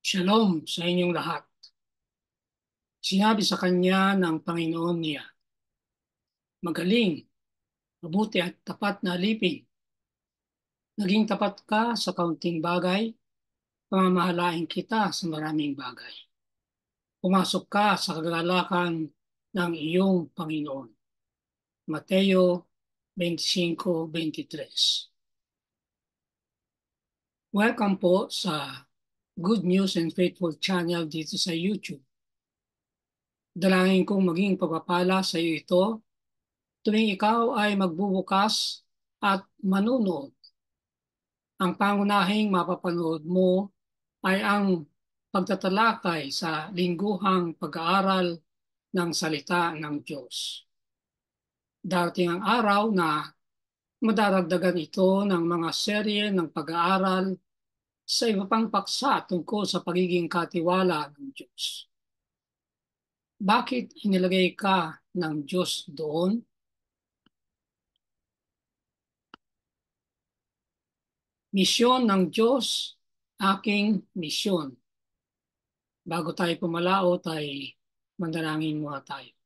Shalom sa inyong lahat. Sinabi sa kanya ng Panginoon niya, magaling, mabuti at tapat na alipin. Naging tapat ka sa kaunting bagay, pamamahalain kita sa maraming bagay. Pumasok ka sa kagalakan ng iyong Panginoon. Mateo 25:23. Welcome po sa Good News and Faithful channel dito sa YouTube. Dalangin kong maging pagpapala sa iyo ito tuwing ikaw ay magbubukas at manunood. Ang pangunahing mapapanood mo ay ang pagtatalakay sa lingguhang pag-aaral ng salita ng Diyos. Darating ang araw na madaragdagan ito ng mga serye ng pag-aaral sa iba pang paksa tungkol sa pagiging katiwala ng Diyos. Bakit inilagay ka ng Diyos doon? Misyon ng Diyos, aking misyon. Bago tayo pumalaot ay manalangin muna tayo.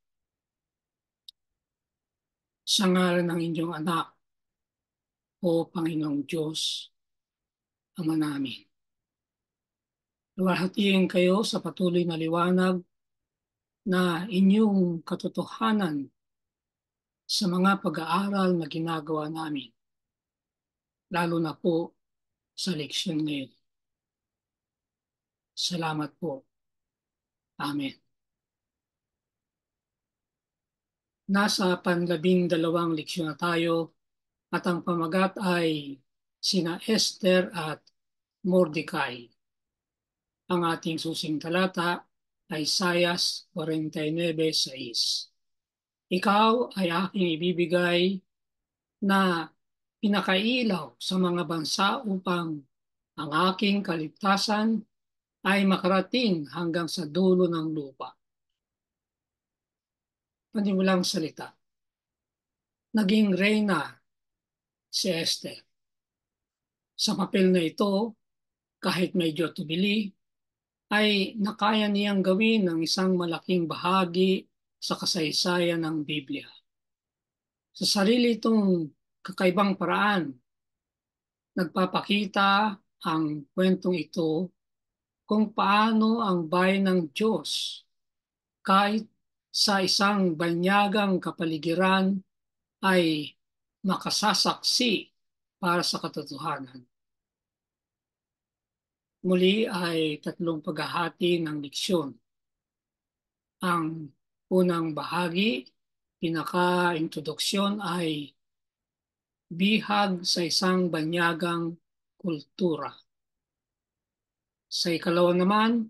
Sa ngalan ng inyong anak, o Panginoong Diyos, Ama namin. Luwalhatiin kayo sa patuloy na liwanag na inyong katotohanan sa mga pag-aaral na ginagawa namin, lalo na po sa leksyon ngayon. Salamat po. Amen. Nasa 12 leksyon na tayo at ang pamagat ay sina Esther at Mordecai. Ang ating susing talata ay Isaias 49:6. Ikaw ay aking ibibigay na pinakailaw sa mga bansa upang ang aking kaligtasan ay makarating hanggang sa dulo ng lupa. Panimulang salita. Naging reyna si Esther. Sa papel na ito, kahit medyo tubili, ay nakaya niyang gawin ng isang malaking bahagi sa kasaysayan ng Biblia. Sa sarili itong kakaibang paraan, nagpapakita ang kwentong ito kung paano ang bayan ng Diyos kahit sa isang banyagang kapaligiran ay makasasaksi para sa katotohanan. Muli ay 3 paghahati ng leksyon. Ang unang bahagi, pinaka-introduksyon ay bihag sa isang banyagang kultura. Sa ikalawa naman,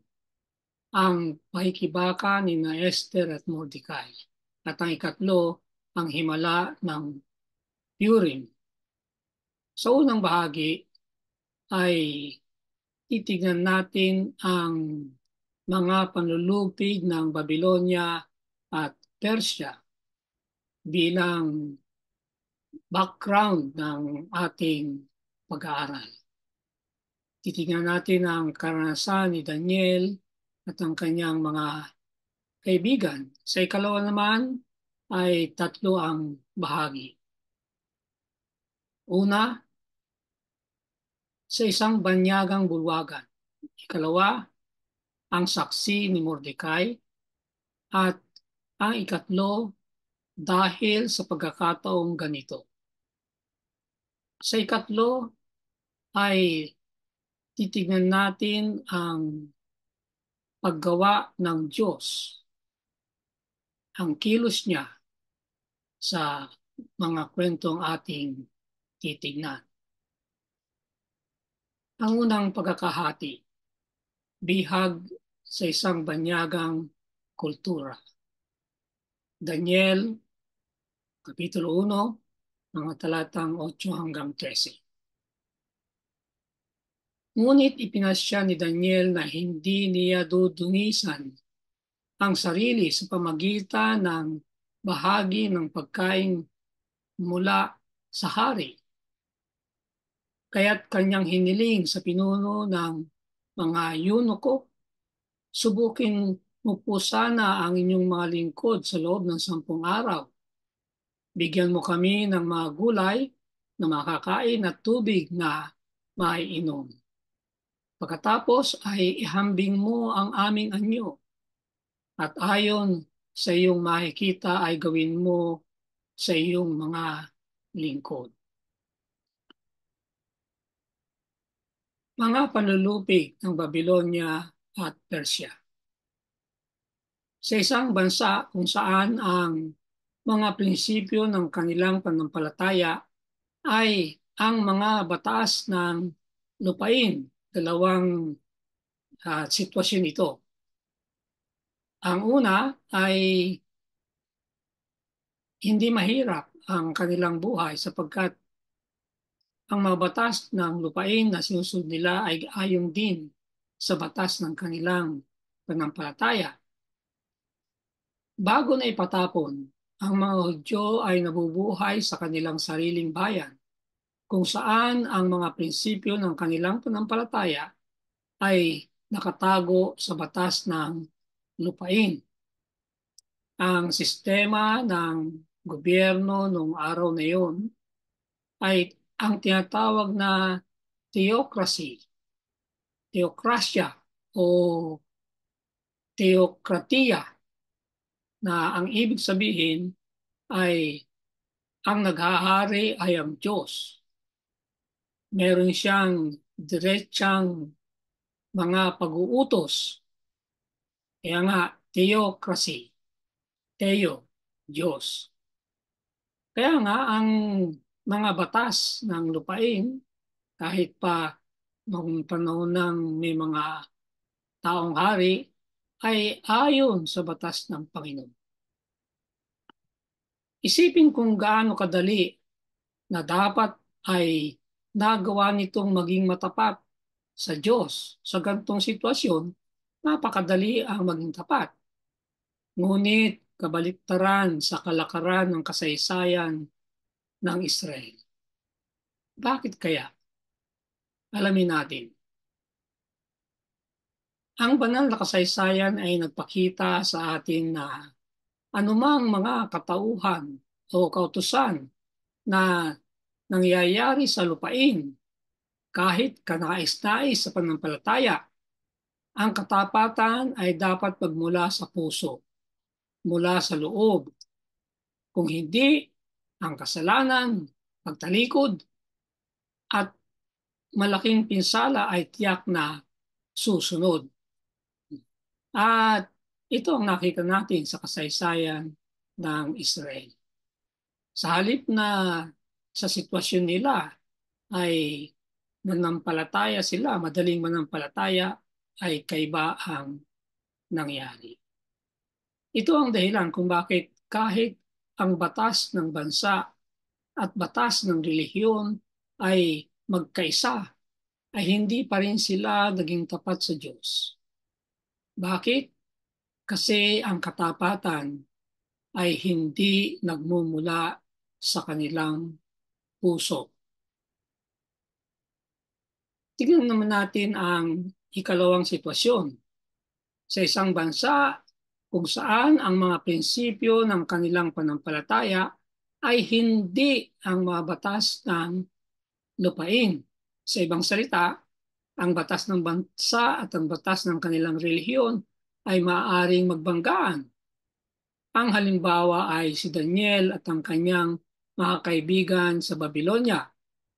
ang pakikibaka ni Esther at Mordecai. At ang ikatlo, ang himala ng Purim. Sa unang bahagi ay titignan natin ang mga panlulupig ng Babylonia at Persia bilang background ng ating pag-aaral. Titignan natin ang karanasan ni Daniel at ang kanyang mga kaibigan. Sa ikalawa naman ay 3 ang bahagi. Una, sa isang banyagang bulwagan. Ikalawa, ang saksi ni Mordecai. At ang ikatlo, dahil sa pagkakataong ganito. Sa ikatlo ay titignan natin ang paggawa ng Diyos, ang kilos niya sa mga kwentong ating titignan. Ang unang pagkakahati, bihag sa isang banyagang kultura. Daniel, Kapitulo 1, mga talatang 8 hanggang 13. Ngunit ipinasya ni Daniel na hindi niya dudunisan ang sarili sa pamagitan ng bahagi ng pagkain mula sa hari. Kaya't kanyang hiniling sa pinuno ng Mga eunuko, subukin mo po sana ang inyong mga lingkod sa loob ng 10 araw. Bigyan mo kami ng mga gulay na makakain at tubig na maiinom. Pagkatapos ay ihambing mo ang aming anyo at ayon sa iyong makikita ay gawin mo sa iyong mga lingkod. Mga panlulupig ng Babylonia at Persia. Sa isang bansa kung saan ang mga prinsipyo ng kanilang pananampalataya ay ang mga batas ng lupain, dalawang sitwasyon ito. Ang una ay hindi mahirap ang kanilang buhay sapagkat ang mga batas ng lupain na sinusunod nila ay ayon din sa batas ng kanilang pananampalataya. Bago na ipatapon, ang mga Hudyo ay nabubuhay sa kanilang sariling bayan kung saan ang mga prinsipyo ng kanilang pananampalataya ay nakatago sa batas ng lupain. Ang sistema ng gobyerno noong araw na iyon ay ang tinatawag na theocracy, theocracia o theokratiya, na ang ibig sabihin ay ang naghahari ay ang Diyos. Meron siyang diretsang mga pag-uutos. Kaya nga, theocracy, theo, Diyos. Kaya nga, ang mga batas ng lupain, kahit pa noong panahon ng may mga taong hari, ay ayon sa batas ng Panginoon. Isipin kung gaano kadali na dapat ay nagawa nitong maging matapat sa Diyos. Sa gantong sitwasyon, napakadali ang maging tapat. Ngunit kabaliktaran sa kalakaran ng kasaysayan ng Israel. Bakit kaya? Alamin natin. Ang banal na kasaysayan ay nagpakita sa atin na anumang mga katauhan o kautusan na nangyayari sa lupain kahit kanais-nais sa pananampalataya, ang katapatan ay dapat magmula sa puso, mula sa loob. Kung hindi, ang kasalanan, pagtalikod, at malaking pinsala ay tiyak na susunod. At ito ang nakita natin sa kasaysayan ng Israel. Sa halip na sa sitwasyon nila ay manampalataya sila, madaling manampalataya, ay kaiba ang nangyari. Ito ang dahilan kung bakit kahit ang batas ng bansa at batas ng relihiyon ay magkaisa, ay hindi pa rin sila naging tapat sa Diyos. Bakit? Kasi ang katapatan ay hindi nagmumula sa kanilang puso. Tingnan naman natin ang ikalawang sitwasyon. Sa isang bansa kung saan ang mga prinsipyo ng kanilang pananampalataya ay hindi ang mga batas ng lupain. Sa ibang salita, ang batas ng bansa at ang batas ng kanilang relihiyon ay maaaring magbanggaan. Ang halimbawa ay si Daniel at ang kanyang mga kaibigan sa Babylonia.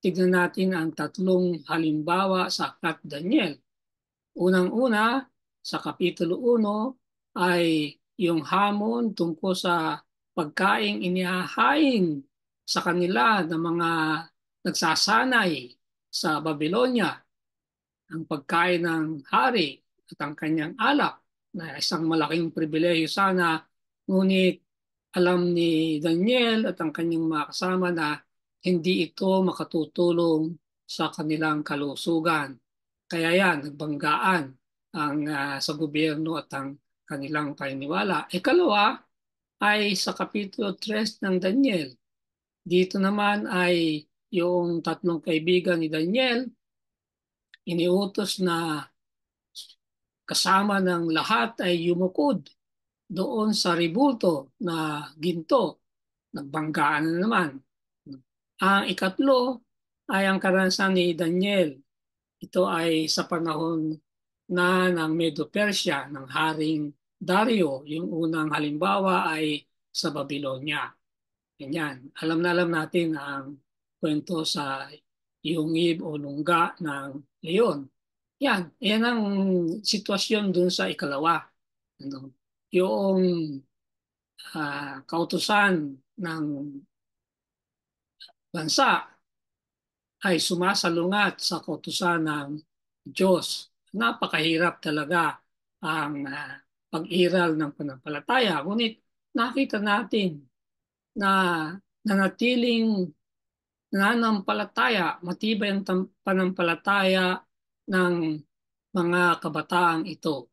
Tignan natin ang tatlong halimbawa sa Aklat Daniel. Unang-una, sa Kapitulo 1 ay yung hamon tungkol sa pagkaing inihahain sa kanila ng mga nagsasanay sa Babylonia, ang pagkain ng hari at ang kanyang alak na isang malaking pribilehiyo sana, ngunit alam ni Daniel at ang kanyang mga kasama na hindi ito makatutulong sa kanilang kalusugan. Kaya yan, nagbanggaan ang sa gobyerno at ang kanilang paniniwala. Ikalawa ay sa Kapitulo 3 ng Daniel. Dito naman ay yung tatlong kaibigan ni Daniel, iniutos na kasama ng lahat ay yumukod doon sa ribulto na ginto. Nagbanggaan na naman. Ang ikatlo ay ang karanasan ni Daniel. Ito ay sa panahon na ng Medo-Persia, ng Haring Dario. Yung unang halimbawa ay sa Babylonia. Ganyan. Alam na alam natin ang kwento sa yungib o lungga ng leon. Yan ang sitwasyon dun sa ikalawa. Ano, yung kautusan ng bansa ay sumasalungat sa kautusan ng Diyos. Napakahirap talaga ang pag-iral ng pananampalataya. Ngunit nakita natin na nanatiling nananampalataya, matibay ang panampalataya ng mga kabataang ito.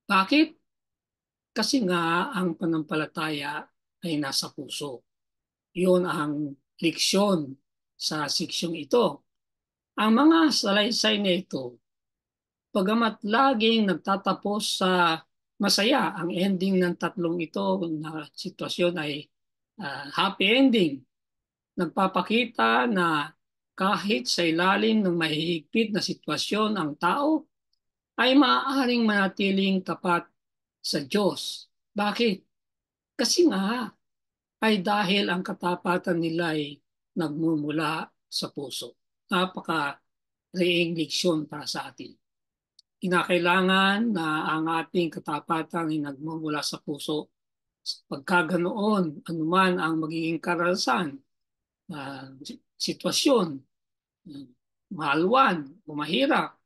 Bakit? Kasi nga ang panampalataya ay nasa puso. Yun ang leksyon sa seksyong ito. Ang mga salaysay na ito, pagamat laging nagtatapos sa masaya, ang ending ng tatlong ito na sitwasyon ay happy ending. Nagpapakita na kahit sa ilalim ng mahihigpit na sitwasyon ang tao ay maaaring manatiling tapat sa Diyos. Bakit? Kasi nga ay dahil ang katapatan nila ay nagmumula sa puso. Napaka-reing leksyon para sa atin. Kinakailangan na ang ating katapatan ay nagmumula sa puso. Pagkaganoon, anuman ang magiging karanasan, sitwasyon, mahalwan o mahirap,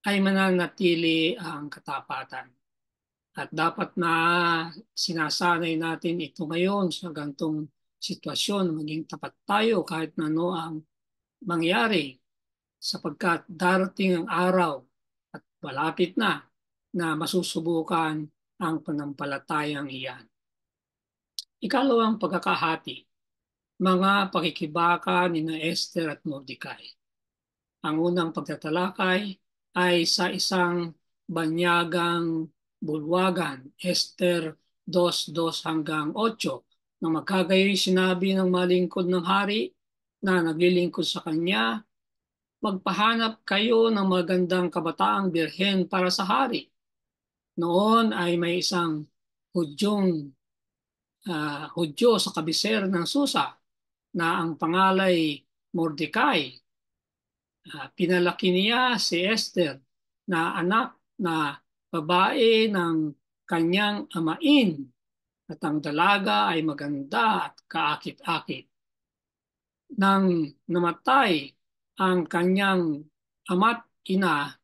ay mananatili ang katapatan. At dapat na sinasanay natin ito ngayon sa gantong sitwasyon, maging tapat tayo kahit na ano ang mangyari sapagkat darating ang araw at malapit na masusubukan ang panampalatayang iyan. Ikalawang pagkakahati, mga pakikibaka ni na Esther at Mordecai. Ang unang pagtatalakay ay sa isang banyagang bulwagan, Esther 2:2 hanggang 8, na magkagayoy sinabi ng malingkod ng hari na naglilingkod sa kanya, magpahanap kayo ng magandang kabataang birhen para sa hari. Noon ay may isang Hudyo sa kabiser ng Susa na ang pangalay Mordecai. Pinalaki niya si Esther na anak na babae ng kanyang amain at ang dalaga ay maganda at kaakit-akit. Nang namatay ang kanyang ama't ina,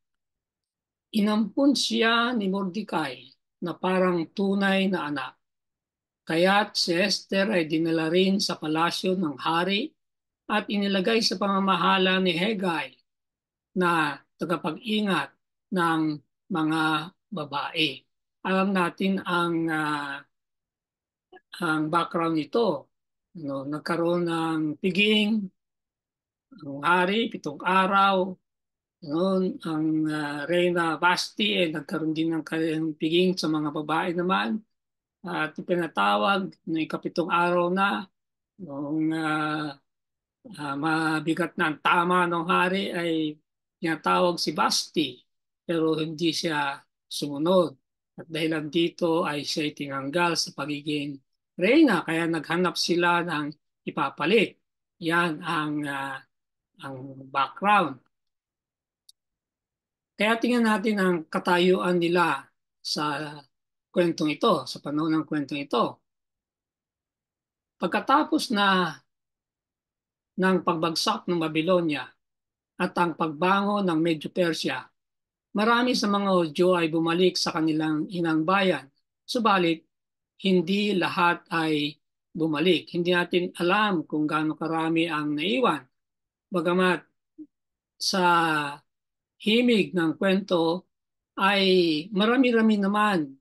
inampun siya ni Mordecai na parang tunay na anak. Kaya't si Esther ay dinala rin sa palasyo ng hari at inilagay sa pamamahala ni Hegai na tagapag-ingat ng mga babae. Alam natin ang background nito. Nagkaroon ng piging, ang hari, 7 araw. Ang Reyna Basti nagkaroon din ng piging sa mga babae naman. At pinatawag ng ika-7 araw na nung mabigat na ang tama ng hari ay tinatawag si Basti pero hindi siya sumunod. At dahilan dito ay siya tinanggal sa pagiging reyna kaya naghanap sila ng ipapalit. Yan ang background. Kaya tingnan natin ang katayuan nila sa kwentong ito, sa panahon ng kwentong ito. Pagkatapos ng pagbagsak ng Babylonia at ang pagbangon ng Medo-Persia, marami sa mga Hudyo ay bumalik sa kanilang inang bayan. Subalit, hindi lahat ay bumalik. Hindi natin alam kung gaano karami ang naiwan. Bagamat sa himig ng kwento ay marami-rami naman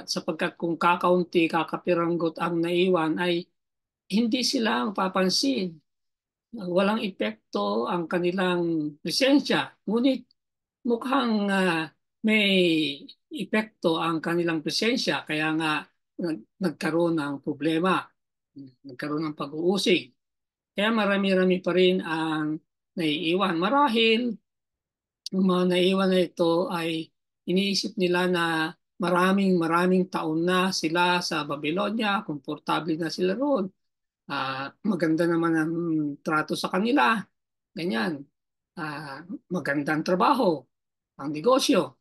sapagkat kung kakaunti, kakapiranggot ang naiwan ay hindi sila mapapansin. Walang epekto ang kanilang presensya. Ngunit mukhang may epekto ang kanilang presensya kaya nga nagkaroon ng problema, nagkaroon ng pag-uusig. Kaya marami-rami pa rin ang naiiwan. Marahil ang mga naiiwan na ito ay iniisip nila na maraming taon na sila sa Babylonia, komportable na sila roon. Maganda naman ang trato sa kanila, ganyan. Magandang trabaho, ang negosyo.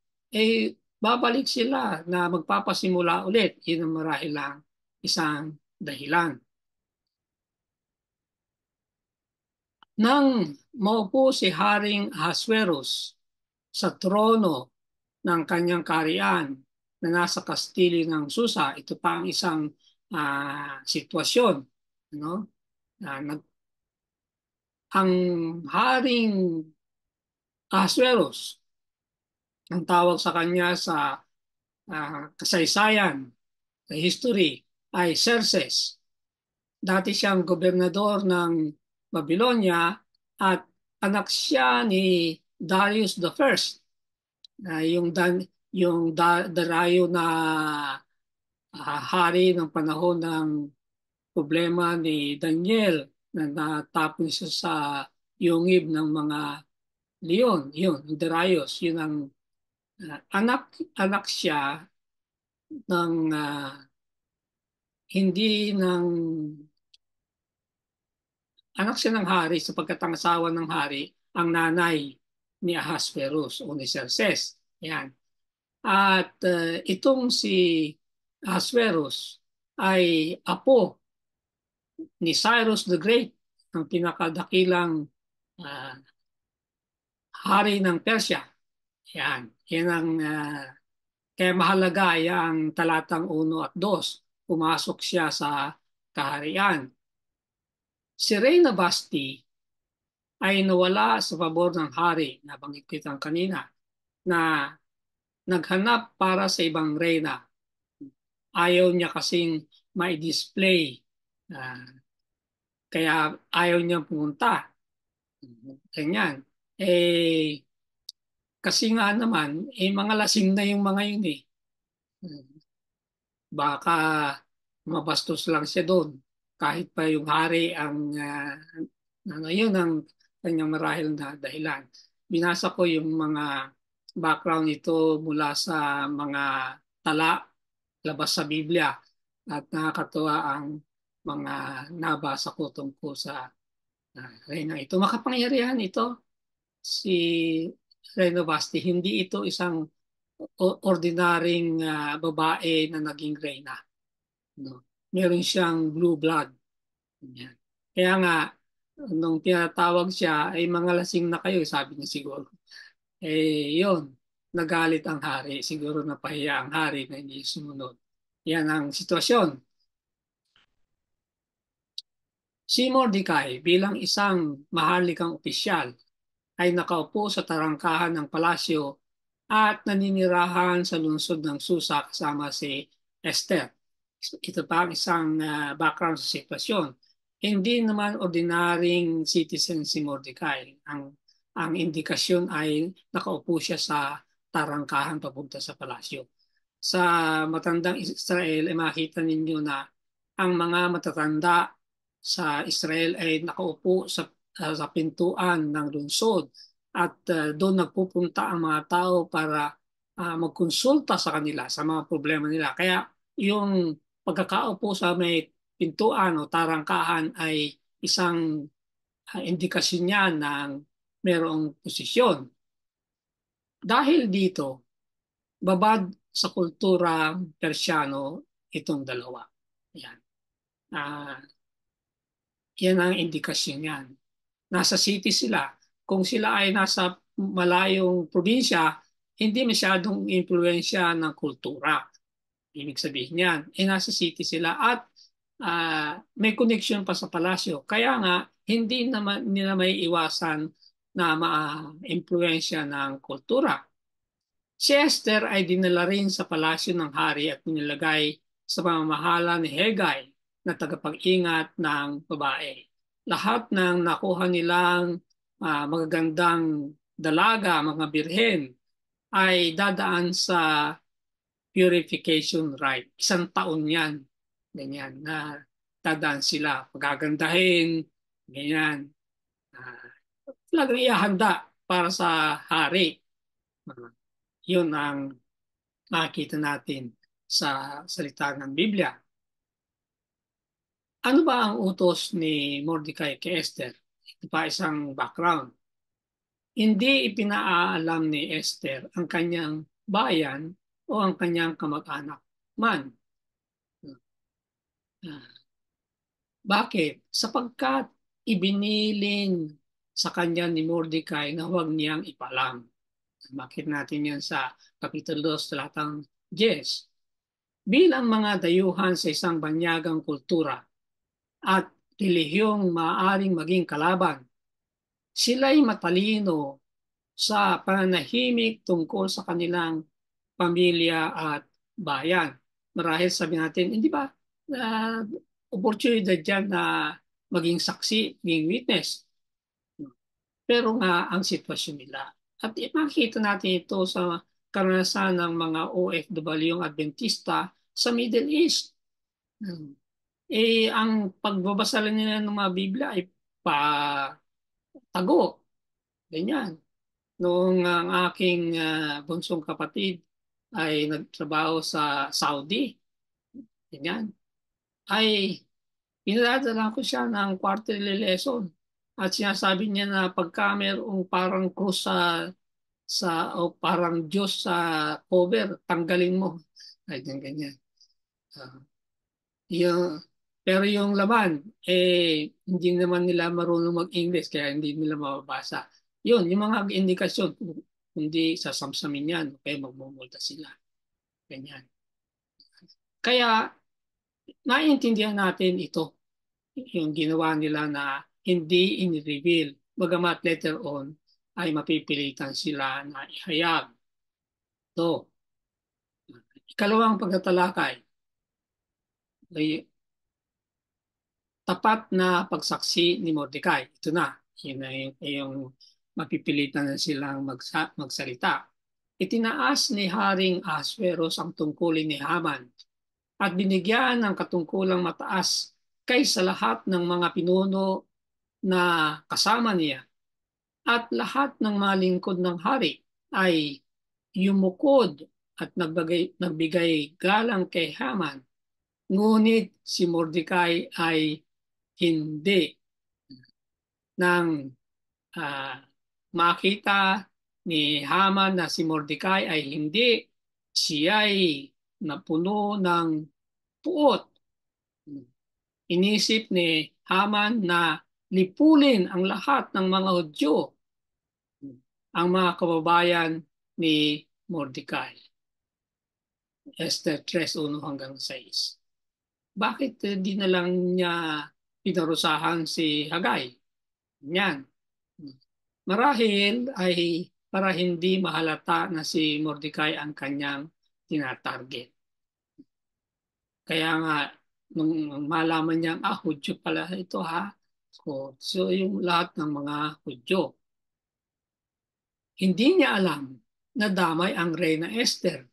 Babalik sila na magpapasimula ulit. Yun ang marahil lang isang dahilan. Nang maupo si Haring Ahasuerus sa trono ng kanyang kaharian na nasa kastili ng Susa, ito pa ang isang sitwasyon. Ano? Ang Haring Ahasuerus, ang tawag sa kanya sa kasaysayan, sa history, ay Xerxes. Dati siyang gobernador ng Babylonia at anak siya ni Darius the First, yung darayo na hari ng panahon ng problema ni Daniel na natapon siya sa yungib ng mga leon. Yun, Darius, yun ang anak siya ng hindi ng anak siya ng hari sapagkat ang asawa ng hari ang nanay ni Ahasuerus o ni Xerxes. Yan. At itong si Ahasuerus ay apo ni Cyrus the Great, ang pinakadakilang uh, hari ng Persia. Yan. Yan ang kaya mahalaga yung talatang 1 at 2. Pumasok siya sa kaharian. Si Reyna Basti ay nawala sa pabor ng hari, nabanggit kitang kanina, na naghanap para sa ibang reyna. Ayaw niya kasing ma-display. Kaya ayaw niya pumunta. Ganyan. Kasi nga naman, mga lasing na yung mga yun eh. Baka mabastos lang siya doon. Kahit pa yung hari ang yun ang kanyang marahil na dahilan. Binasa ko yung mga background nito mula sa mga tala labas sa Biblia at nakakatuwa ang mga nabasa ko tungkol sa reyna ito. Makapangyarihan ito si Reyna Basti. Hindi ito isang ordinaryong babae na naging reyna. No? Meron siyang blue blood. Yan. Kaya nga, nung tinatawag siya, ay mga lasing na kayo, sabi niya siguro. Yun, nagalit ang hari. Siguro napahiya ang hari na hindi sumunod. Yan ang sitwasyon. Si Mordecai bilang isang maharlikang opisyal ay nakaupo sa tarangkahan ng palasyo at naninirahan sa lungsod ng Susa kasama si Esther. Ito pa ang isang background sa sitwasyon. Hindi naman ordinaryong citizen si Mordecai. Ang indikasyon ay nakaupo siya sa tarangkahan papunta sa palasyo. Sa matandang Israel ay makita ninyo na ang mga matatanda sa Israel ay nakaupo sa pintuan ng lungsod at doon nagpupunta ang mga tao para magkonsulta sa kanila sa mga problema nila. Kaya yung pagkakaupo sa may pintuan o tarangkahan ay isang indikasyon niya ng merong posisyon. Dahil dito, babad sa kultura Persiano itong dalawa. Yan. Yan ang indikasyon yan. Nasa city sila. Kung sila ay nasa malayong probinsya, hindi masyadong impluensya ng kultura. Ibig sabihin yan. Nasa city sila at may connection pa sa palasyo. Kaya nga, hindi naman nila may iwasan na ma-impluensya ng kultura. Si Esther ay dinala rin sa palasyo ng hari at nilagay sa pamamahala ni Hegai na tagapag-ingat ng babae. Lahat ng nakuha nilang magagandang dalaga, mga birhen, ay dadaan sa purification rite. 1 taon yan. Ganyan, na dadaan sila. Pagagandahin, ganyan. Uh, Talagang ihahanda para sa hari. Uh, Yun ang makikita natin sa salita ng Biblia. Ano ba ang utos ni Mordecai kay Esther? Ito pa isang background. Hindi ipinaalam ni Esther ang kanyang bayan o ang kanyang kamag-anak man. Bakit? Sapagkat ibinilin sa kanya ni Mordecai na huwag niyang ipalam. Bakit natin yan sa Kapitulo 2, talatang 10. Bilang mga dayuhan sa isang banyagang kultura at relihiyong maaaring maging kalaban, sila'y matalino sa pananahimik tungkol sa kanilang pamilya at bayan. Marahil sabi natin, hindi ba, uh, opportunity dyan na maging saksi, maging witness. Pero nga ang sitwasyon nila. At makikita natin ito sa karanasan ng mga OFW Adventista sa Middle East. Ang pagbabasa nila ng mga Biblia ay patago. Ganyan. Noong ang aking bunsong kapatid ay nagtrabaho sa Saudi, ganyan, ay pinadala ko siya ng quarterly lesson. At sinasabi niya na pagka mayroong parang krus o parang Diyos sa cover, tanggalin mo. Ay, ganyan. Uh, yung, pero yung laman, hindi naman nila marunong mag-English, kaya hindi nila mababasa. Yun, yung mga indikasyon, hindi sasamsamin yan, kaya magmumulta sila. Ganyan. Kaya, naiintindihan natin ito, yung ginawa nila na hindi in-reveal, bagamat later on, ay mapipilitan sila na ihayag. So, ikalawang pagtatalakay, ay tapat na pagsaksi ni Mordecai. Ito na, yun na yung mapipilitan na silang magsalita. Itinaas ni Haring Ahasuerus ang tungkulin ni Haman at binigyan ng katungkulang mataas kaysa lahat ng mga pinuno na kasama niya. At lahat ng mga lingkod ng hari ay yumukod at nagbigay galang kay Haman. Ngunit si Mordecai ay hindi. Nang makita ni Haman na si Mordecai ay hindi, siya'y napuno ng puot. Inisip ni Haman na lipulin ang lahat ng mga Hudyo, ang mga kababayan ni Mordecai. Esther 3:1-6. Bakit di na lang niya pinarusahan si Hagay? Yan. Marahil ay para hindi mahalata na si Mordecai ang kanyang tinatarget. Kaya nga, nung malaman niya, Hudyo pala ito ha. So yung lahat ng mga Hudyo. Hindi niya alam na damay ang Reyna Esther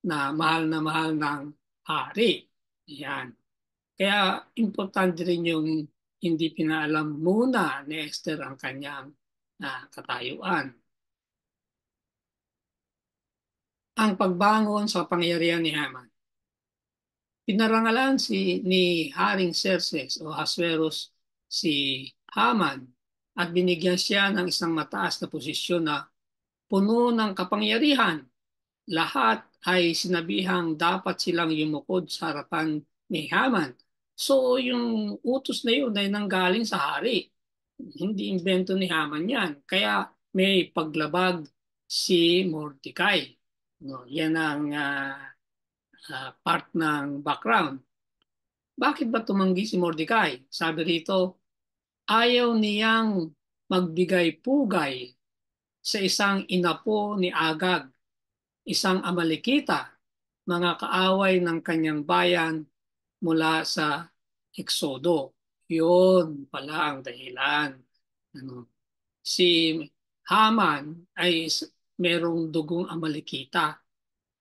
na mahal ng hari. Yan. Kaya importante rin yung hindi pinaalam muna ni Esther ang kanyang katayuan. Ang pagbangon sa pangyarihan ni Haman. Pinarangalan ni Haring Xerxes o Ahasuerus si Haman at binigyan siya ng isang mataas na posisyon na puno ng kapangyarihan. Lahat ay sinabihang dapat silang yumukod sa harapan ni Haman. So yung utos na yun ay nanggaling sa hari. Hindi invento ni Haman yan. Kaya may paglabag si Mordecai. No, yan ang part ng background. Bakit ba tumanggi si Mordecai? Sabi rito, ayaw niyang magbigay pugay sa isang inapo ni Agag, isang Amalekita, mga kaaway ng kanyang bayan mula sa Eksodo. Yun pala ang dahilan. Si Haman ay merong dugong Amalekita.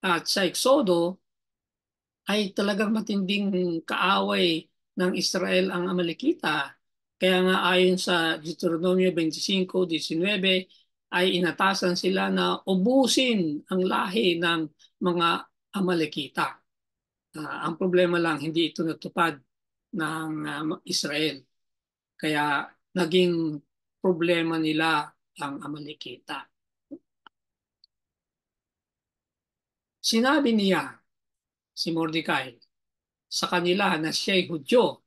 At sa Eksodo ay talagang matinding kaaway ng Israel ang Amalekita. Kaya nga ayon sa Deuteronomio 25:19 ay inatasan sila na ubusin ang lahi ng mga Amalekita. Ang problema lang, hindi ito natupad ng Israel. Kaya naging problema nila ang Amalekita. Sinabi niya, si Mordecai, sa kanila na siya'y Hudyo,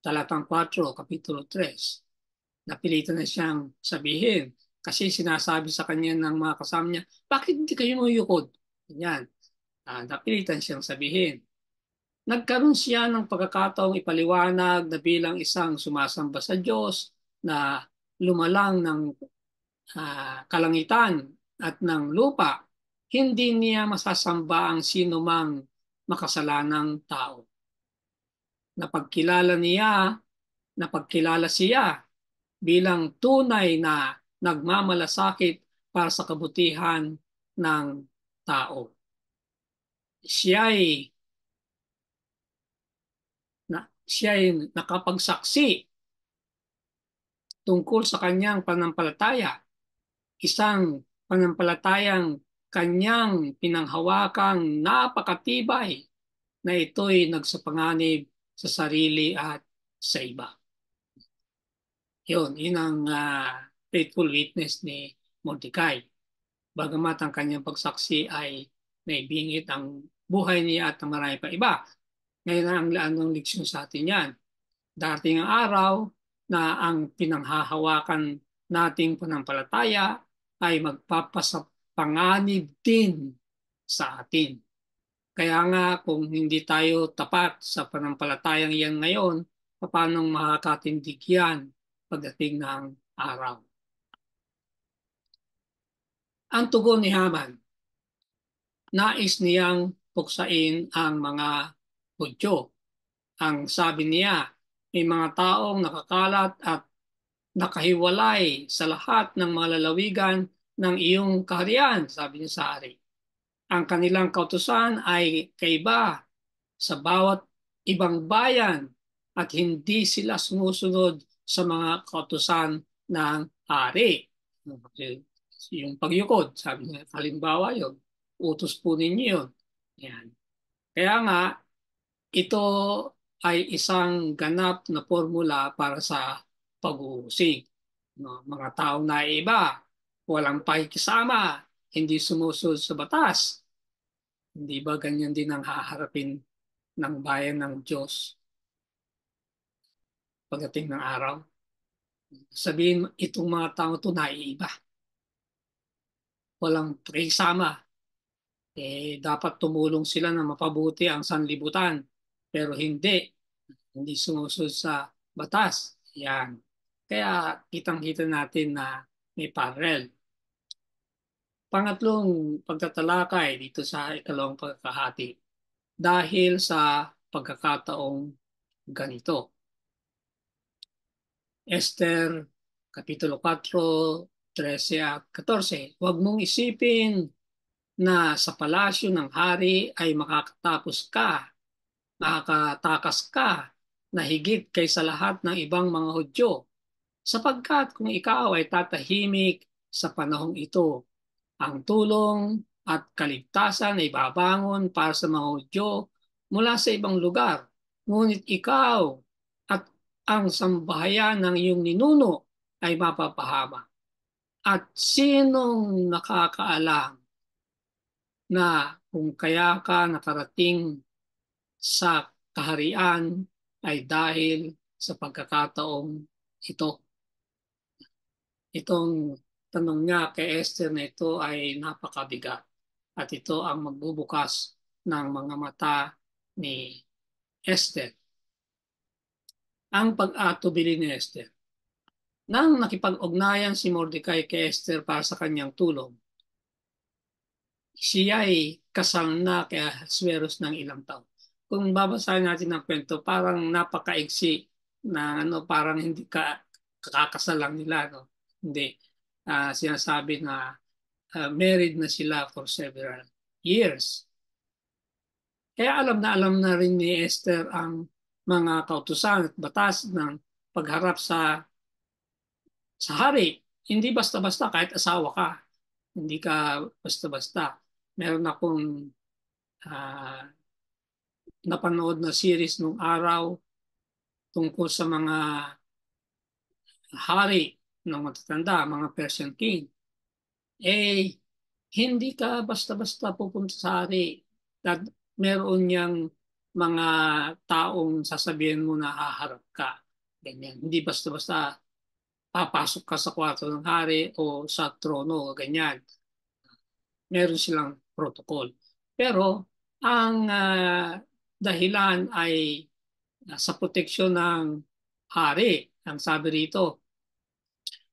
talatang 4, kapitulo 3. Napilitan na siyang sabihin kasi sinasabi sa kanya ng mga kasama niya, bakit hindi kayo mayukod? Yan. Napilitan siyang sabihin. Nagkaroon siya ng pagkakataong ipaliwanag na bilang isang sumasamba sa Diyos na lumalang ng kalangitan at ng lupa, hindi niya masasamba ang sino mang makasalanang tao. Napagkilala siya bilang tunay na nagmamalasakit para sa kabutihan ng tao. Siya'y siya'y nakapagsaksi tungkol sa kanyang panampalataya, isang panampalatayang kanyang pinanghawakang napakatibay na ito'y nagsapanganib sa sarili at sa iba. Yun ang faithful witness ni Mordecai. Bagamat ang kanyang pagsaksi ay naibingit ang buhay niya at ang marami pa iba. Ngayon ang laan ng leksyon sa atin yan. Darating ang araw na ang pinanghahawakan nating panampalataya ay magpapasapanganib din sa atin. Kaya nga kung hindi tayo tapat sa panampalatayang iyan ngayon, paano makakatindig yan pagdating ng araw? Ang tugon ni Haman, nais niyang puksain ang mga Hudyo. Ang sabi niya, may mga taong nakakalat at nakahiwalay sa lahat ng mga lalawigan ng iyong kaharian, sabi niya sa hari. Ang kanilang kautusan ay kaiba sa bawat ibang bayan at hindi sila sumusunod sa mga kautusan ng hari. Yung pagyukod, sabi niya, halimbawa yun, utos po ninyo yun. Yan. Kaya nga, ito ay isang ganap na formula para sa pag-uusig. No, mga taong naiiba, walang pakikisama, hindi sumusunod sa batas. Hindi ba ganyan din ang haharapin ng bayan ng Diyos pagdating ng araw? Sabihin, itong mga tao ito naiiba. Walang pakikisama. Dapat tumulong sila na mapabuti ang sanlibutan. Pero hindi sumusunod sa batas. Yan. Kaya kitang-kita natin na may parallel. Pangatlong pagtatalakay dito sa ikalawang pagkakahati dahil sa pagkakataong ganito. Esther, Kapitulo 4, 13 at 14. Huwag mong isipin na sa palasyo ng hari ay makakatakas ka na higit kaysa lahat ng ibang mga Hudyo. Sapagkat kung ikaw ay tatahimik sa panahong ito, ang tulong at kaligtasan ay babangon para sa mga Hudyo mula sa ibang lugar. Ngunit ikaw at ang sambahayan ng iyong ninuno ay mapapahama. At sinong nakakaalam na kung kaya ka nakarating sa kaharian ay dahil sa pagkakataong ito. Itong tanong niya kay Esther na ito ay napakabigat at ito ang magbubukas ng mga mata ni Esther. Ang pag-atubili ni Esther. Nang nakipag-ugnayan si Mordecai kay Esther para sa kanyang tulong, siya ay kasal na kay Ahasuerus ng ilang taon. Kung babasahin natin ang kwento, parang napakaigsi na parang hindi kakasal lang nila. No? Hindi. Sinasabi na married na sila for several years. Kaya alam na rin ni Esther ang mga kautusan at batas ng pagharap sa hari. Hindi basta-basta kahit asawa ka. Hindi ka basta-basta. Meron akong uh, napanood na series nung araw tungkol sa mga hari ng matatanda, mga Persian king. Eh, hindi ka basta-basta pupunta sa hari. At meron niyang mga taong sasabihin mo na haharap ka. Ganyan. Hindi basta-basta papasok ka sa kwarto ng hari o sa trono, ganyan. Meron silang protocol. Pero ang dahilan ay sa proteksyon ng hari. Ang sabi rito,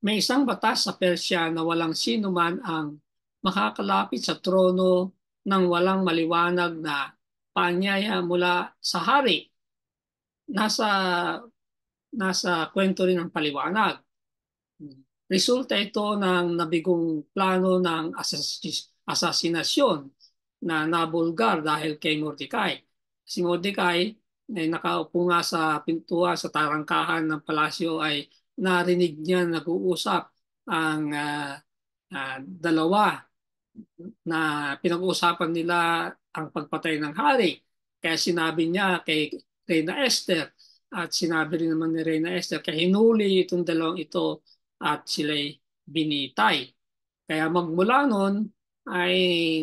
may isang batas sa Persya na walang sino man ang makakalapit sa trono ng walang maliwanag na paanyaya mula sa hari. Nasa nasa kwento rin ng paliwanag. Resulta ito ng nabigong plano ng asasinasyon na nabulgar dahil kay Mordecai. Si Mordecai ay nakaupo nga sa pintuan sa tarangkahan ng palasyo ay narinig niya nag-uusap ang dalawa na pinag-uusapan nila ang pagpatay ng hari. Kaya sinabi niya kay Reyna Esther at sinabi rin naman ni Reyna Esther kaya hinuli itong dalawang ito at sila'y binitay. Kaya magmula noon ay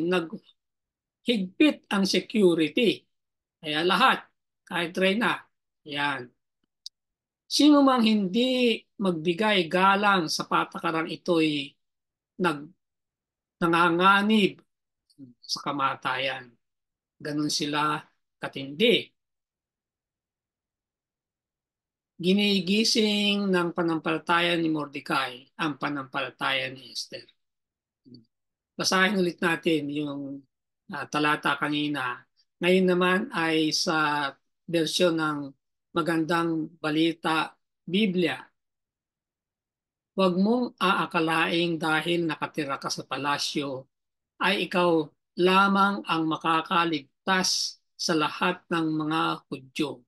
naghigpit ang security. Kaya lahat, kahit Reyna, yan. Sino mang hindi magbigay galang sa patakarang ito'y nanganganib sa kamatayan. Ganon sila katindi. Ginigising ng panampalataya ni Mordecai ang panampalataya ni Esther. Basahin ulit natin yung talata kanina. Ngayon naman ay sa bersyon ng Magandang Balita Biblia. Huwag mong aakalaing dahil nakatira ka sa palasyo ay ikaw lamang ang makakaligtas sa lahat ng mga Hudyo.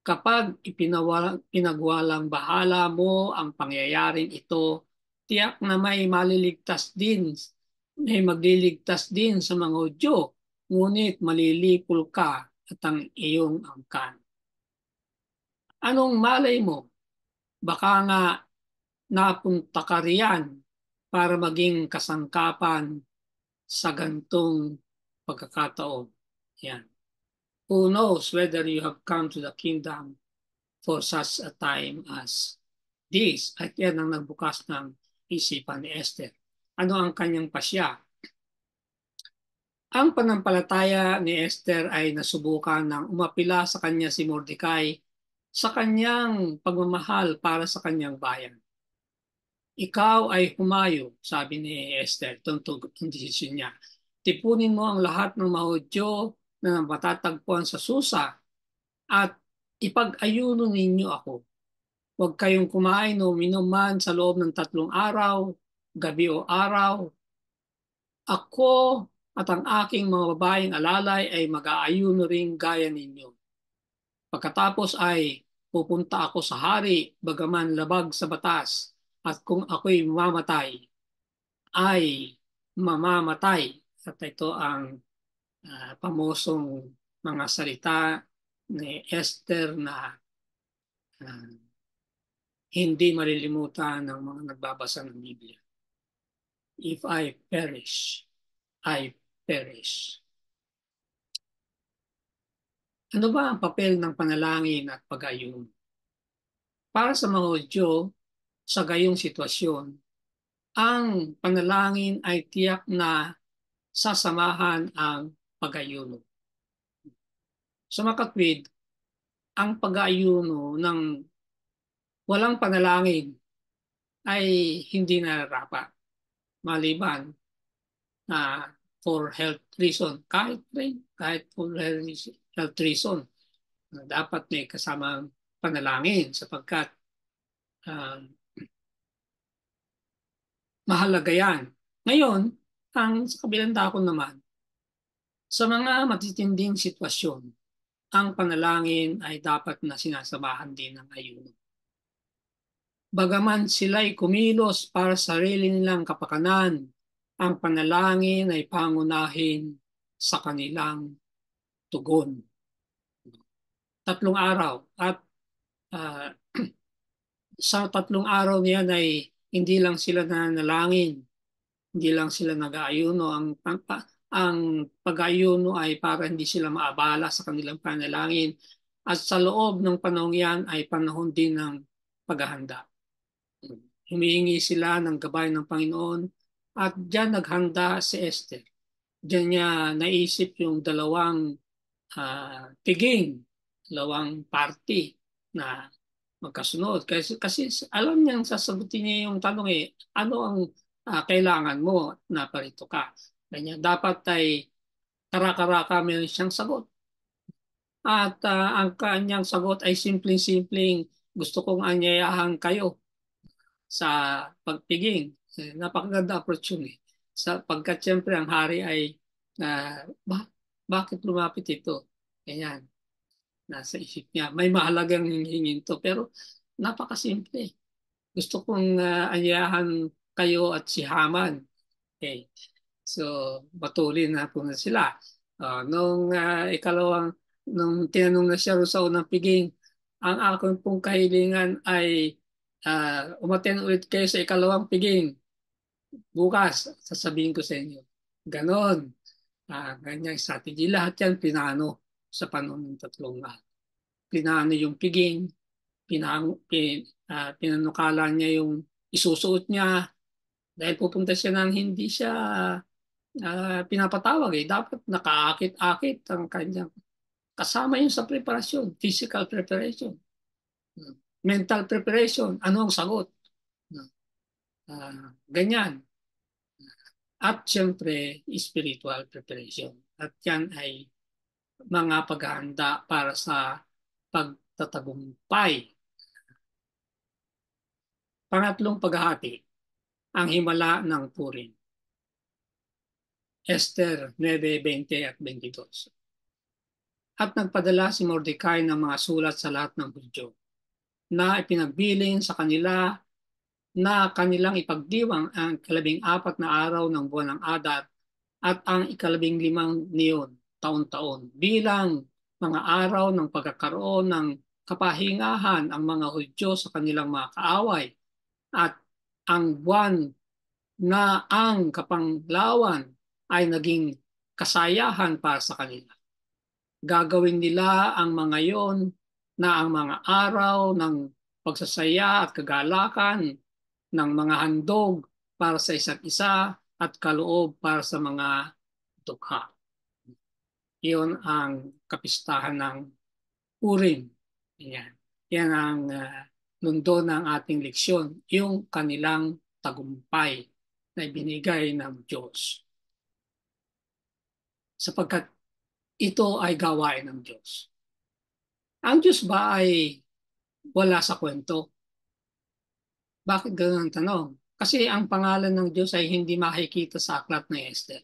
Kapag pinagwalang bahala mo ang pangyayaring ito, tiyak na may magliligtas din sa mga Hudyo, ngunit malilipol ka at ang iyong angkan. Anong malay mo? Baka nga napunta ka riyan para maging kasangkapan sa gantong pagkakataon. Yan. Who knows whether you have come to the kingdom for such a time as this? At yan ang nagbukas ng isipan ni Esther. Ano ang kanyang pasya? Ang panampalataya ni Esther ay nasubukan ng umapila sa kanya si Mordecai sa kanyang pagmamahal para sa kanyang bayan. Ikaw ay humayo, sabi ni Esther, tuntog ang desisyon niya. Tipunin mo ang lahat ng mga Hudyo na matatagpuan sa Susa at ipag-ayuno ninyo ako. Huwag kayong kumain o minom man sa loob ng 3 araw, gabi o araw. Ako at ang aking mga babaeng alalay ay mag-aayuno rin gaya ninyo. Pagkatapos ay pupunta ako sa hari bagaman labag sa batas at kung ako'y mamamatay, ay mamamatay. At ito ang pamosong mga salita ni Esther na hindi malilimutan ng mga nagbabasa ng Biblia. If I perish, I perish. Ano ba ang papel ng panalangin at pag-ayun? Para sa mga Hudyo, sa gayong sitwasyon, ang panalangin ay tiyak na sasamahan ang pag-ayuno. Sa makatwid, ang pag-ayuno ng walang panalangin ay hindi nararapat. Maliban na for health reason, kahit for health reason, dapat may kasamang panalangin sapagkat mahalaga yan Ngayon, sa kabilang dako naman, sa mga matitinding sitwasyon, ang panalangin ay dapat na sinasamahan din ng ayuno. Bagaman sila'y kumilos para sa sarili nilang kapakanan, ang panalangin ay pangunahin sa kanilang tugon. 3 araw at uh, sa 3 araw niyan ay hindi lang sila nanalangin, hindi lang sila nag-aayuno. Ang pag-aayuno ay para hindi sila maabala sa kanilang panalangin. At sa loob ng panahon yan ay panahon din ng paghahanda. Humihingi sila ng gabay ng Panginoon at diyan naghanda si Esther. Diyan niya naisip yung dalawang piging, dalawang party na magkasunod. Kasi alam niyang sasagutin niya yung tanong ano ang kailangan mo na parito ka. Ganyan, dapat ay kara-karaka meron siyang sagot. At ang kanyang sagot ay simpleng-simpleng gusto kong anyayahan kayo sa pagpiging. Napakaganda approach yun eh. Pagkat siyempre ang hari ay bakit lumapit ito? Ganyan, nasa isip niya. May mahalagang hingin to pero napakasimple. Gusto kong anyayahan kayo at si Haman. Okay. So, matulin na po na sila. Nung tinanong na siya sa unang piging, ang aking pong kahilingan ay umaten ulit kayo sa ikalawang piging. Bukas, sasabihin ko sa inyo. Ganon. Ganyang strategy. Lahat yan pinano sa panahon ng 3 araw. Pinano yung piging, pinanukalan niya yung isusuot niya dahil pupunta siya nang hindi siya pinapatawag eh. Dapat nakaakit-akit ang kanyang kasama yun sa preparasyon, physical preparation, mental preparation, ano ang sagot. Ganyan. At siyempre, spiritual preparation. At yan ay mga paghahanda para sa pagtatagumpay. Pangatlong paghahati, ang himala ng Purim. Esther 9:20 at 22. At nagpadala si Mordecai ng mga sulat sa lahat ng Hudyo na ipinagbilin sa kanila na kanilang ipagdiwang ang 14 na araw ng buwan ng Adar at ang 15 niyon taon-taon bilang mga araw ng pagkakaroon ng kapahingahan ang mga Hudyo sa kanilang mga kaaway at ang buwan na ang kapanglawan ay naging kasayahan para sa kanila. Gagawin nila ang mga yon na ang mga araw ng pagsasaya at kagalakan ng mga handog para sa isa't isa at kaloob para sa mga dukha. Iyon ang kapistahan ng Purim. Yan. Yan ang lundo ng ating leksyon, yung kanilang tagumpay na ibinigay ng Diyos. Sapagkat ito ay gawain ng Diyos. Ang Diyos ba ay wala sa kwento? Bakit ganoon ang tanong? Kasi ang pangalan ng Diyos ay hindi makikita sa aklat ng Esther.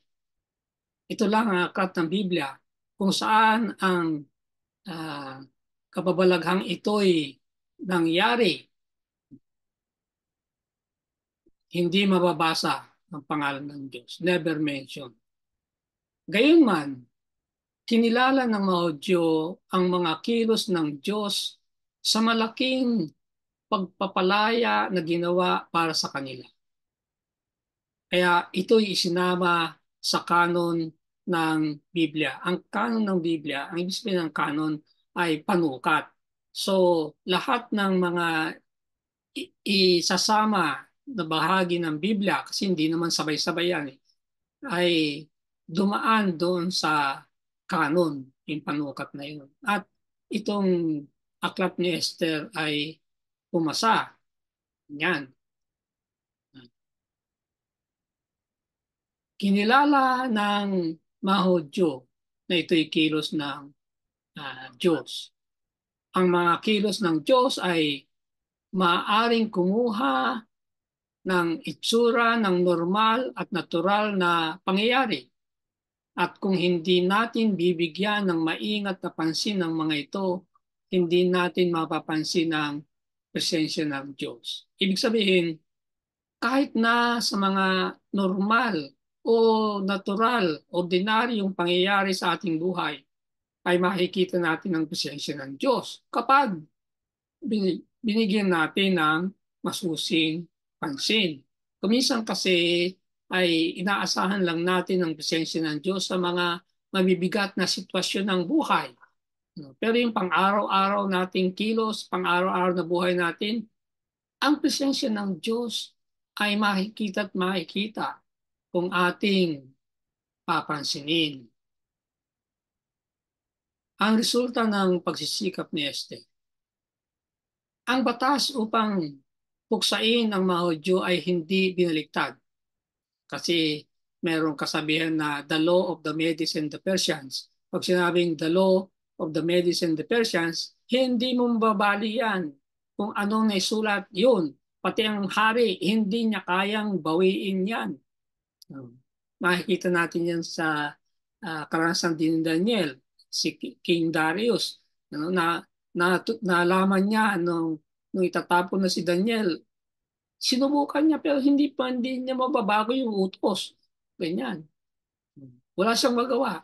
Ito lang ang aklat ng Biblia kung saan ang kababalaghang ito'y nangyari. Hindi mababasa ang pangalan ng Diyos. Never mentioned. Gayunman, kinilala ng mga Hudyo ang mga kilos ng Diyos sa malaking pagpapalaya na ginawa para sa kanila. Kaya ito'y isinama sa kanon ng Biblia. Ang kanon ng Biblia, ang ibig sabihin ng kanon ay panukat. So, lahat ng mga isasama na bahagi ng Biblia, kasi hindi naman sabay-sabay yan, ay dumaan doon sa kanon, yung panukat na yun. At itong aklat ni Esther ay pumasa. Yan. Kinilala ng mga Hudyo na ito'y kilos ng Diyos. Ang mga kilos ng Diyos ay maaaring kumuha ng itsura ng normal at natural na pangyayari. At kung hindi natin bibigyan ng maingat na pansin ng mga ito, hindi natin mapapansin ang presensya ng Diyos. Ibig sabihin, kahit na sa mga normal o natural, ordinaryong pangyayari sa ating buhay, ay makikita natin ang presensya ng Diyos kapag binigyan natin ng masusing pansin. Kuminsan kasi ay inaasahan lang natin ang presensya ng Diyos sa mga mabibigat na sitwasyon ng buhay. Pero yung pang-araw-araw nating kilos, pang-araw-araw na buhay natin, ang presensya ng Diyos ay makikita at makikita kung ating papansinin. Ang resulta ng pagsisikap ni Esther. Ang batas upang puksain ang mga Hudyo ay hindi binaliktad kasi merong kasabihan na the law of the Medes and the Persians. Pag sinabing the law of the Medes and the Persians, hindi mo mababali yan kung anong naisulat yun. Pati ang hari, hindi niya kayang bawiin yan. Makikita natin yan sa karanasan din ni Daniel, si King Darius. Nalaman niya nung itatapon na si Daniel, sinubukan niya pero hindi niya mababago yung utos. Ganyan. Wala siyang magawa.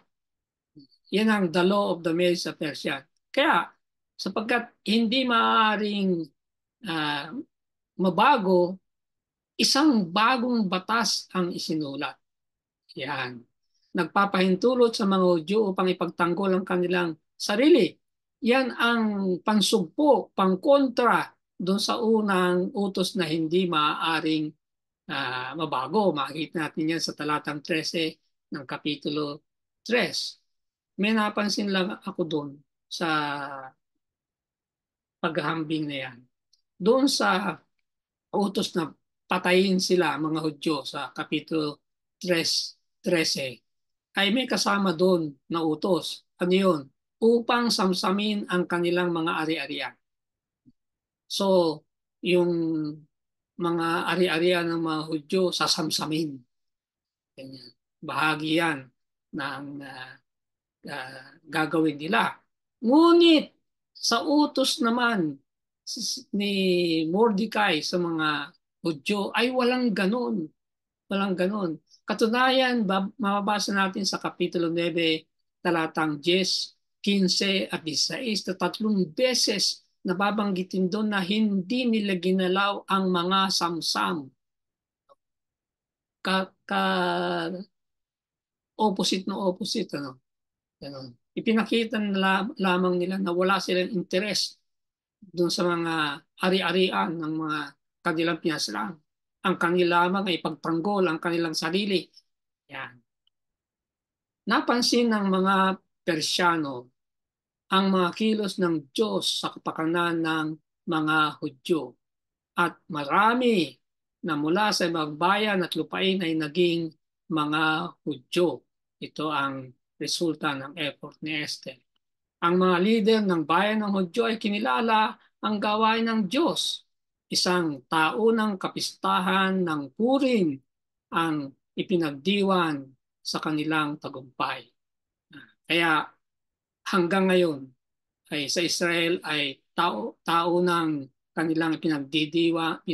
Yan ang the law of the Medes sa Persia. Kaya, sapagkat hindi maaaring mabago, isang bagong batas ang isinulat. Yan. Nagpapahintulot sa mga Hudyo upang ipagtanggol ang kanilang sarili. Yan ang pansugpo, pangkontra doon sa unang utos na hindi maaaring mabago. Makikita natin yan sa talatang 13 ng Kapitulo 3. May napansin lang ako doon sa paghahambing na yan. Doon sa utos na patayin sila mga Hudyo sa Kapitulo 13 ay may kasama doon na utos. Ano yun? Upang samsamin ang kanilang mga ari-arian. So, yung mga ari-arian ng mga Hudyo sasamsamin. Ganyan. Bahagi yan ng gagawin nila. Ngunit sa utos naman ni Mordecai sa mga Hudyo ay walang ganon. Walang ganon. Katunayan, mababasa natin sa Kapitulo 9, talatang 10, 15 at 16 na 3 beses nababanggitin doon na hindi nila ginalaw ang mga samsam. Opposite no opposite. Ano? Ganun. Ipinakita lamang nila na wala silang interes doon sa mga ari-arian ng mga kanilang pinaslaan. Ang kanila lamang ay pagtanggol ang kanilang sarili. Yan. Napansin ng mga Persyano ang mga kilos ng Diyos sa kapakanan ng mga Hudyo. At marami na mula sa ibang bayan at lupain ay naging mga Hudyo. Ito ang resulta ng effort ni Esther. Ang mga lider ng bayan ng Hudyo ay kinilala ang gawain ng Diyos. Isang taunang kapistahan ng Purim ang ipinagdiwan sa kanilang tagumpay. Kaya hanggang ngayon ay sa Israel ay taunang kanilang pinagdiriwang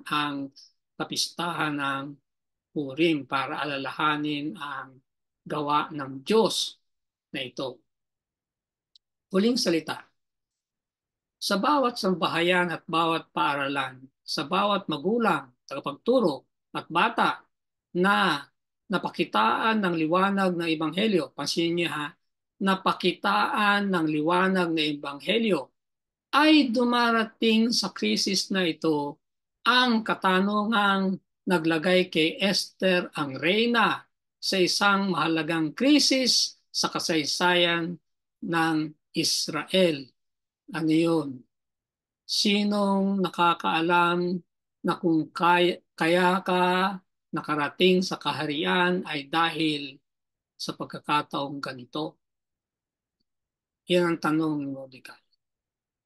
ang kapistahan ng Purim para alalahanin ang gawa ng Diyos na ito. Huling salita. Sa bawat sambahayan at bawat paaralan, sa bawat magulang, tagapagturo at bata na napakitaan ng liwanag ng Ebanghelyo, pansinin niyo ha, napakitaan ng liwanag ng Ebanghelyo, ay dumarating sa krisis na ito ang katanungang naglagay kay Esther ang reyna sa isang mahalagang krisis sa kasaysayan ng Israel. Ano yun? Sinong nakakaalam na kung kaya ka nakarating sa kaharian ay dahil sa pagkakataong ganito? Yan ang tanong ni Mordecai.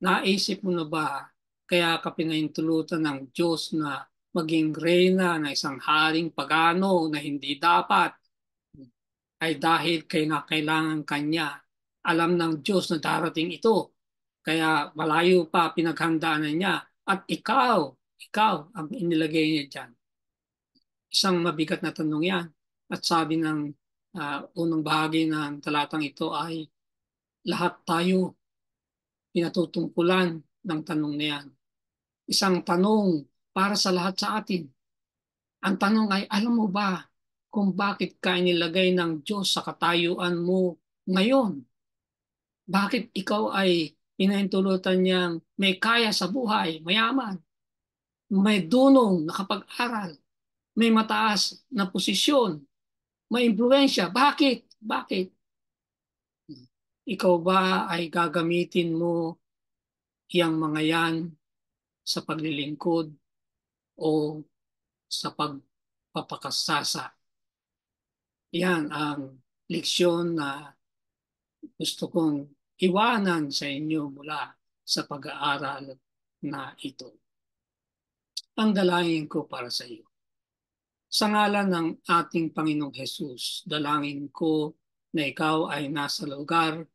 Naisip mo na ba kaya ka pinahintulutan ng Diyos na maging reyna ng isang haring pagano na hindi dapat ay dahil kailangan kanya. Alam ng Diyos na darating ito. Kaya malayo pa pinaghandaanan niya. At ikaw ang inilagay niya dyan. Isang mabigat na tanong yan. At sabi ng unang bahagi ng talatang ito ay lahat tayo pinatutungkulan ng tanong na yan. Isang tanong para sa lahat sa atin. Ang tanong ay, alam mo ba kung bakit ka inilagay ng Diyos sa katayuan mo ngayon? Bakit ikaw ay pinahintulutan niyang may kaya sa buhay, mayaman, may dunong nakapag-aral, may mataas na posisyon, may impluensya? Bakit? Bakit? Ikaw ba ay gagamitin mo iyang mga yan sa paglilingkod o sa pagpapakasasa? Yan ang leksyon na gusto kong iwanan sa inyo mula sa pag-aaral na ito. Ang dalangin ko para sa iyo. Sa ngalan ng ating Panginoong Hesus, dalangin ko na ikaw ay nasa lugar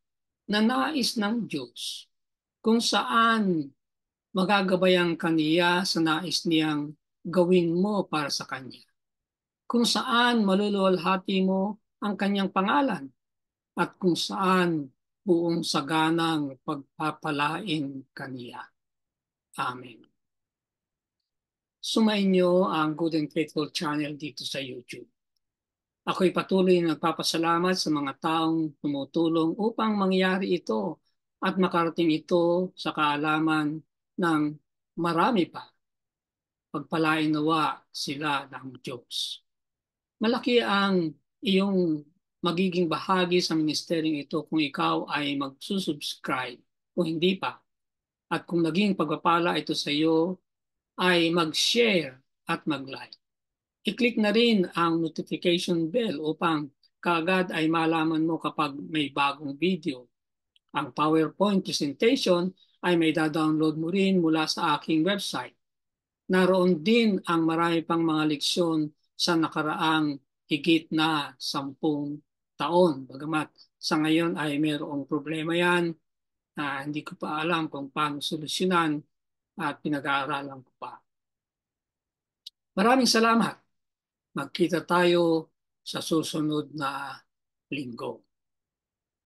na nais ng Diyos, kung saan magagabayan kaniya sa nais niyang gawin mo para sa Kanya, kung saan maluluwalhati mo ang Kanyang pangalan, at kung saan buong saganang pagpapalain Kaniya. Amen. Sumainyo ang Good and Faithful channel dito sa YouTube. Ako'y patuloy na nagpapasalamat sa mga taong tumutulong upang mangyari ito at makarating ito sa kaalaman ng marami pa. Pagpalain nawa sila ng Diyos. Malaki ang iyong magiging bahagi sa ministeryong ito kung ikaw ay magsusubscribe o hindi pa. At kung naging pagpapala ito sa iyo, ay mag-share at mag-like. I-click na rin ang notification bell upang kaagad ay malaman mo kapag may bagong video. Ang PowerPoint presentation ay may da-download mo rin mula sa aking website. Naroon din ang marami pang mga leksyon sa nakaraang higit na 10 taon. Bagamat sa ngayon ay mayroong problema yan na hindi ko pa alam kung paano solusyonan at pinag-aaralan ko pa. Maraming salamat. Magkita tayo sa susunod na linggo.